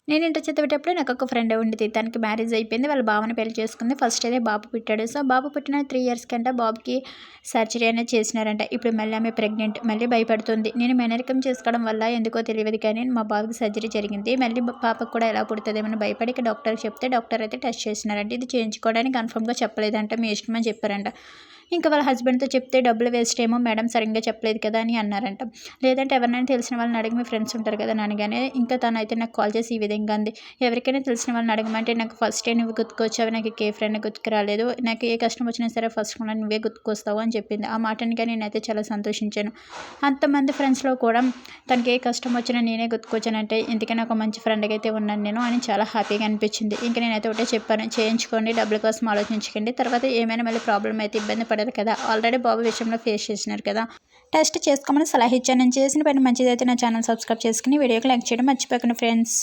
నేను ఇంటర్ చదివేటప్పుడు నాకొక ఫ్రెండ్ ఉండేది. తనకి మ్యారేజ్ అయిపోయింది. వాళ్ళ బావని పెళ్లి చేసుకుంది. ఫస్ట్ అయితే బాబు పుట్టాడు. సో, బాబు పుట్టిన 3 ఇయర్స్‌కంట బాబుకి సర్జరీ అనేది చేసినారంట. ఇప్పుడు మళ్ళీ ఆమె ప్రెగ్నెంట్. మళ్ళీ భయపడుతుంది. నేను మేనరికం చేసుకోవడం వల్ల ఎందుకో తెలియదు కానీ మా బాబుకి సర్జరీ జరిగింది. మళ్ళీ పాపకు కూడా ఎలా పుడతదేమో భయపడి డాక్టర్‌కి చెప్తే డాక్టర్ అయితే టెస్ట్ చేసినారంట. ఇది చేయించుకోవడానికి కన్ఫర్మ్‌గా చెప్పలేదంట. మీ ఇష్టం అని చెప్పారంట. ఇంకా వాళ్ళ హస్బెండ్‌తో చెప్తే డబ్బులు వేస్ట్ ఏమో మేడం సరిగ్గా చెప్పలేదు కదా అని అన్నారంట. లేదంటే ఎవరినైనా తెలిసిన వాళ్ళని అడిగి మీ ఫ్రెండ్స్ ఉంటారు కదా అని అనగానే ఇంకా తనైతే నాకు కాల్ చేసి ఈ విధంగా అంది. ఎవరికైనా తెలిసిన వాళ్ళని అడగమంటే నాకు ఫస్టే నువ్వు గుర్తుకొచ్చావు. నాకు ఏ ఫ్రెండ్ గుర్తుకు రాలేదు. నాకు ఏ కష్టం వచ్చినా సరే ఫస్ట్ నువ్వే గుర్తుకొస్తావు అని చెప్పింది. ఆ మాట వినగానే నేనైతే చాలా సంతోషించాను. అంతమంది ఫ్రెండ్స్‌లో కూడా తనకి ఏ కష్టం వచ్చినా నేనే గుర్తుకొచ్చానంటే ఇంతకన్నా ఒక మంచి ఫ్రెండ్‌గా అయితే ఉన్నాను నేను అని చాలా హ్యాపీగా అనిపించింది. ఇంక నేనైతే ఒకటే చెప్పాను. చేయించుకోండి. డబ్బుల కోసం ఆలోచించకండి. తర్వాత ఏమైనా మళ్ళీ ప్రాబ్లమ్ అయితే ఇబ్బంది పడరు కదా! ఆల్రెడీ బాబు విషయంలో ఫేస్ చేసినారు కదా! టెస్ట్ చేసుకోమని సలహా ఇచ్చాను. నేను చేసిన పని మంచిదైతే నా ఛానల్ సబ్స్క్రైబ్ చేసుకొని వీడియోకి లైక్ చేయడం మర్చిపోకండి ఫ్రెండ్స్.